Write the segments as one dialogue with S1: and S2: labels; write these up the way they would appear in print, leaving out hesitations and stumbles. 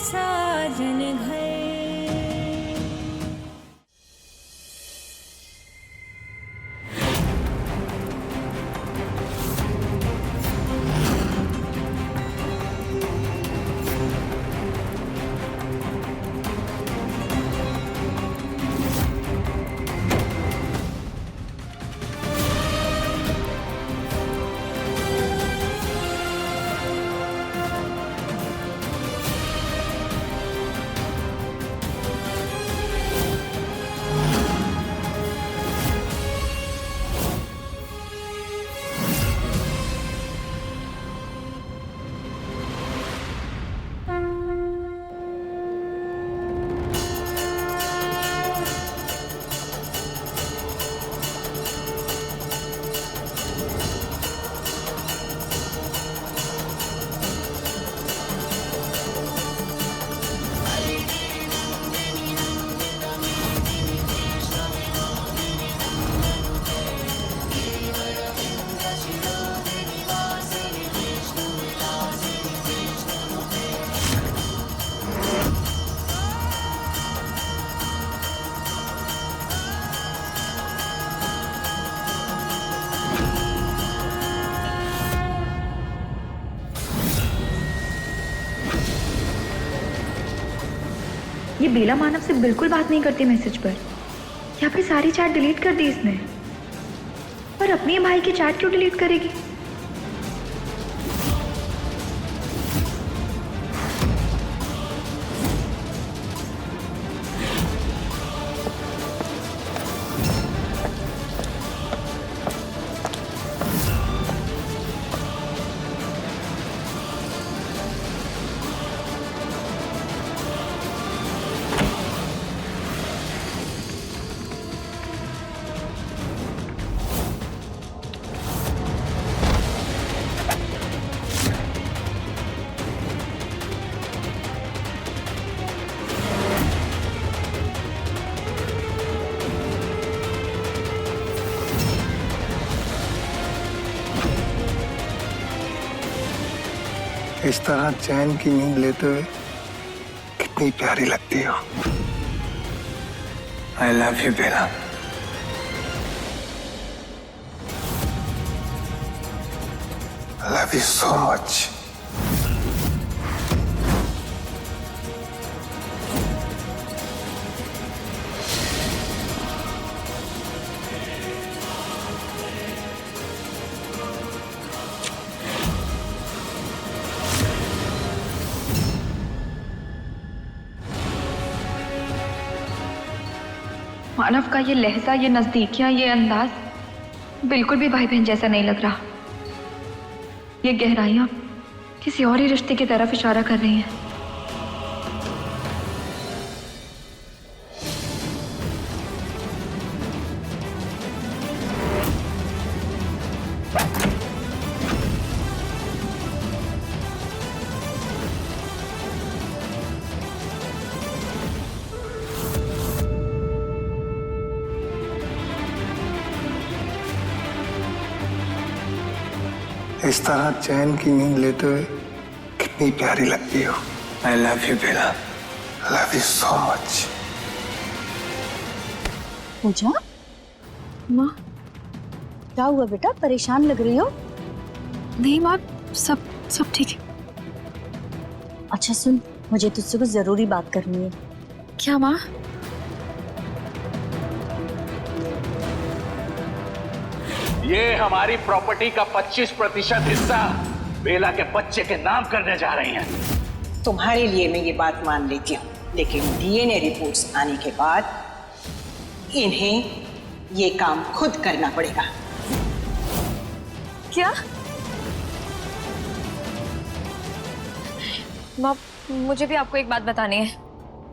S1: साजन घर।
S2: ये बेला मानव से बिल्कुल बात नहीं करती मैसेज पर, या फिर सारी चैट डिलीट कर दी इसने। पर अपने भाई की चैट क्यों डिलीट करेगी?
S3: इस तरह चैन की नींद लेते हुए कितनी प्यारी लगती हो। I love you Bella. I love you so much.
S2: Manav का ये लहजा, ये नजदीकियां, ये अंदाज बिल्कुल भी भाई बहन जैसा नहीं लग रहा। ये गहराइयां किसी और ही रिश्ते की तरफ इशारा कर रही हैं।
S3: इस तरह चैन की नींद लेते हुए कितनी प्यारी लगती हो। I love you Bella. I love you so much.
S4: Pooja,
S2: माँ,
S4: क्या हुआ बेटा? परेशान लग रही हो?
S2: नहीं माँ, सब ठीक है।
S4: अच्छा सुन, मुझे तुझसे कुछ जरूरी बात करनी है।
S2: क्या माँ?
S5: ये हमारी प्रॉपर्टी का 25% हिस्सा बेला के बच्चे के नाम करने जा रही हैं।
S6: तुम्हारे लिए मैं ये बात मान लेती हूँ, लेकिन डीएनए रिपोर्ट्स आने के बाद इन्हें ये काम खुद करना पड़ेगा।
S2: क्या? माँ, मुझे भी आपको एक बात बतानी है।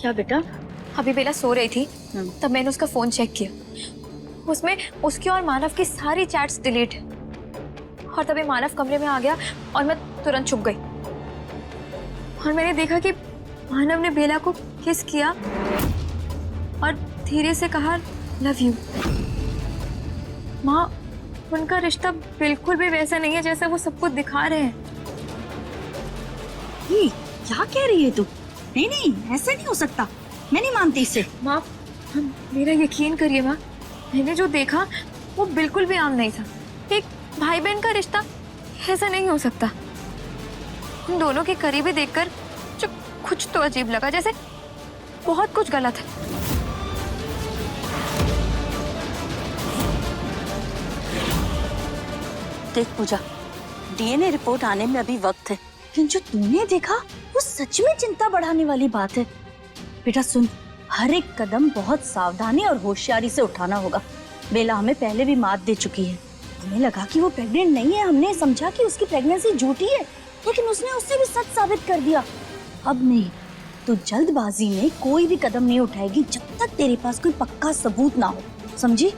S4: क्या बेटा?
S2: अभी बेला सो रही थी, तब मैंने उसका फोन चेक किया। उसमें उसकी और मानव की सारी चैट्स डिलीट, और तभी मानव कमरे में आ गया और मैं तुरंत छुप गई। और मैंने देखा कि मानव ने बेला को किस किया और धीरे से कहा लव यू। माँ, उनका रिश्ता बिल्कुल भी वैसा नहीं है जैसा वो सबको दिखा रहे हैं।
S4: ये क्या कह रही है तू? नहीं नहीं, ऐसे नहीं हो सकता, मैं नहीं मानती इसे।
S2: माँ, मेरा यकीन करिए माँ, मैंने जो देखा वो बिल्कुल भी आम नहीं था। एक भाई बहन का रिश्ता ऐसा नहीं हो सकता। उन दोनों के करीबी देखकर जो कुछ तो अजीब लगा, जैसे बहुत कुछ गलत है।
S4: देख पूजा, डीएनए रिपोर्ट आने में अभी वक्त है, लेकिन जो तूने देखा वो सच में चिंता बढ़ाने वाली बात है। बेटा सुन, हर एक कदम बहुत सावधानी और होशियारी से उठाना होगा। बेला हमें पहले भी मात दे चुकी है। हमें लगा कि वो प्रेग्नेंट नहीं है, हमने समझा कि उसकी प्रेगनेंसी झूठी है, लेकिन उसने उससे भी सच साबित कर दिया। अब नहीं, तो जल्दबाजी में कोई भी कदम नहीं उठाएगी जब तक तेरे पास कोई पक्का सबूत ना हो, समझी?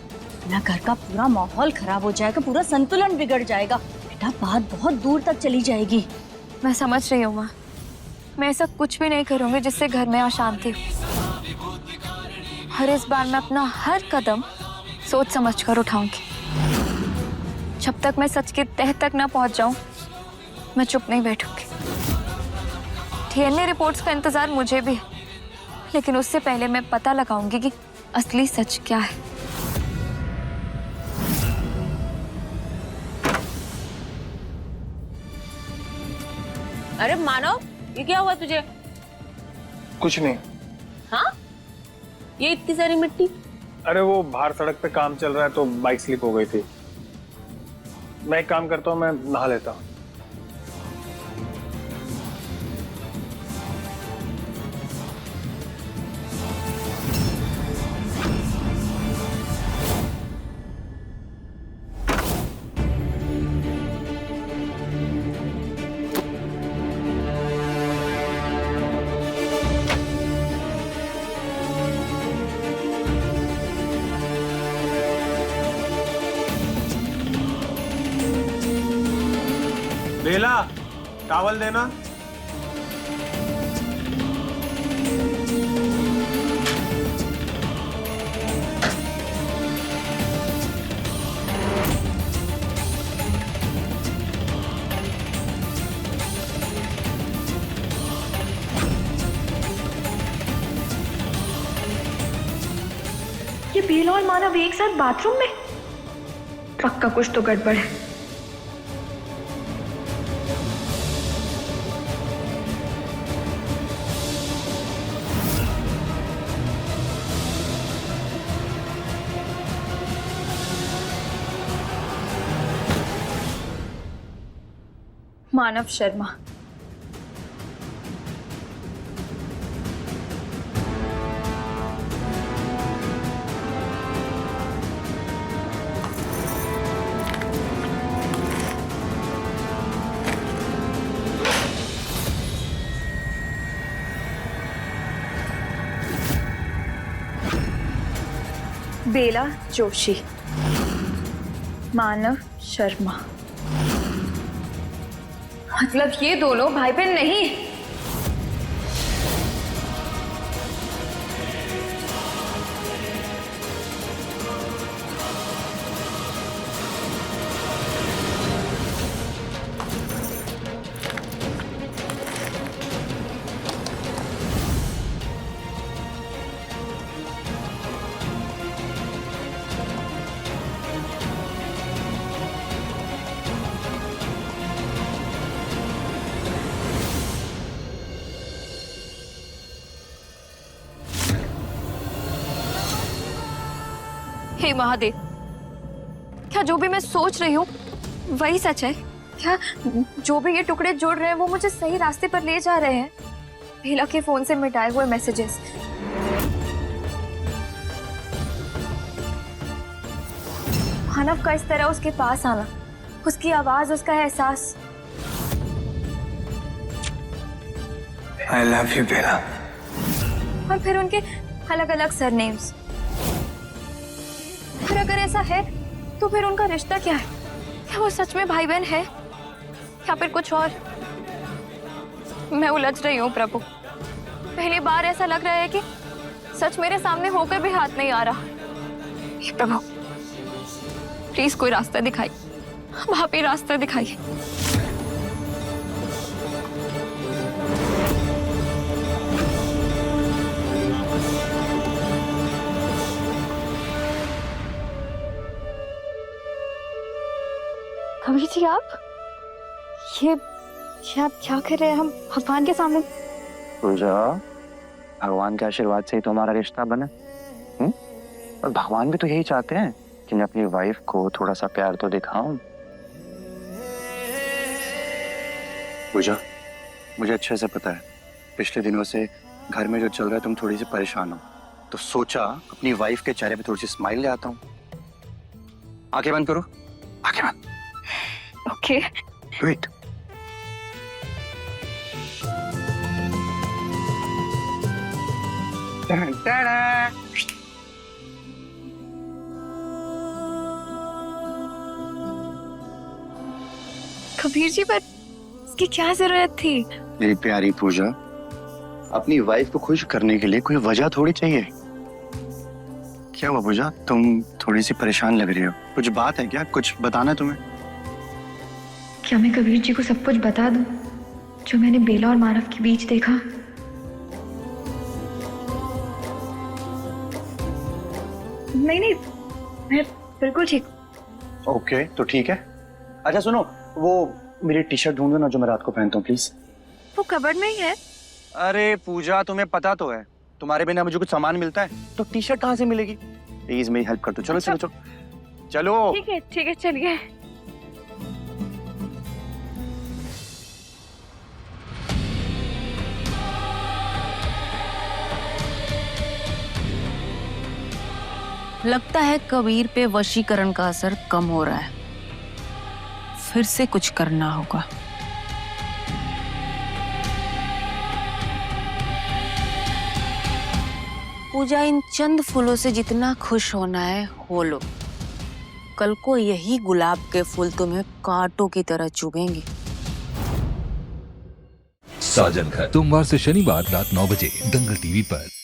S4: ना घर का पूरा माहौल खराब हो जाएगा, पूरा संतुलन बिगड़ जाएगा। बेटा बात बहुत दूर तक चली जाएगी।
S2: मैं समझ रही हूँ माँ, मैं ऐसा कुछ भी नहीं करूँगी जिससे घर में अशांति हो। हर इस बार मैं अपना हर कदम सोच समझ कर उठाऊंगी। जब तक मैं सच के तह तक ना पहुंच जाऊं, मैं चुप नहीं बैठूंगी। डीएनए रिपोर्ट्स का इंतजार मुझे भी है, लेकिन उससे पहले मैं पता लगाऊंगी कि असली सच क्या है।
S1: अरे मानव, ये क्या हुआ तुझे?
S3: कुछ नहीं।
S1: हाँ, ये इतनी सारी मिट्टी?
S3: अरे वो बाहर सड़क पे काम चल रहा है तो बाइक स्लिप हो गई थी। मैं एक काम करता हूँ, मैं नहा लेता हूँ। बेला, टॉवल देना।
S2: ये बेला और मानव एक साथ बाथरूम में? पक्का कुछ तो गड़बड़ है। मानव शर्मा, बेला जोशी, मानव शर्मा, मतलब ये दोनों भाई बहन नहीं। हे महादेव, क्या जो भी मैं सोच रही हूँ वही सच है? क्या जो भी ये टुकड़े जोड़ रहे हैं वो मुझे सही रास्ते पर ले जा रहे हैं? बेला के फोन से मिटाए हुए मैसेजेस, मानव का इस तरह उसके पास आना, उसकी आवाज, उसका एहसास।
S3: I love you, बेला।
S2: और फिर उनके अलग अलग सरनेम्स। फिर अगर ऐसा है तो फिर उनका रिश्ता क्या है? क्या वो सच में भाई बहन है या फिर कुछ और? मैं उलझ रही हूँ प्रभु। पहली बार ऐसा लग रहा है कि सच मेरे सामने होकर भी हाथ नहीं आ रहा। हे प्रभु, प्लीज कोई रास्ता दिखाइए, वहां पे रास्ता दिखाइए। कबीर जी ये आप क्या कर रहे हैं? हम भगवान के सामने।
S7: पूजा, भगवान के आशीर्वाद से ही तो हमारा रिश्ता बना। और भगवान भी तो यही चाहते हैं कि मैं अपनी वाइफ को थोड़ा सा प्यार तो दिखाऊं। पूजा, मुझे अच्छे से पता है पिछले दिनों से घर में जो चल रहा है तुम थोड़ी सी परेशान हो, तो सोचा अपनी वाइफ के चेहरे पे थोड़ी सी स्माइल ले आता हूँ। आंखें बंद करो, आंखें बंद।
S2: ओके।
S7: वेट।
S2: कबीर जी, पर इसकी क्या जरूरत थी?
S7: मेरी प्यारी पूजा, अपनी वाइफ को खुश करने के लिए कोई वजह थोड़ी चाहिए। क्या हुआ पूजा, तुम थोड़ी सी परेशान लग रही हो, कुछ बात है क्या? कुछ बताना है तुम्हें?
S2: क्या मैं कबीर जी को सब कुछ बता दूं जो मैंने बेला और मानव के बीच देखा? नहीं, मैं बिल्कुल ठीक।
S7: ओके, तो ठीक है। अच्छा सुनो, वो मेरी टी शर्ट ढूंढो ना जो मैं रात को पहनता हूँ प्लीज।
S2: वो कबर्ड में ही है।
S7: अरे पूजा, तुम्हें पता तो है तुम्हारे बिना मुझे कुछ सामान मिलता है, तो टी शर्ट कहाँ से मिलेगी? प्लीज मेरी हेल्प कर दो। चलो
S2: अच्छा।
S7: चलो चलो चलो।
S2: ठीक है चलिए।
S1: लगता है कबीर पे वशीकरण का असर कम हो रहा है, फिर से कुछ करना होगा। पूजा, इन चंद फूलों से जितना खुश होना है हो लो। कल को यही गुलाब के फूल तुम्हें कांटों की तरह चुभेंगे।
S8: साजन घर सोमवार से शनिवार रात 9 बजे दंगल टीवी पर।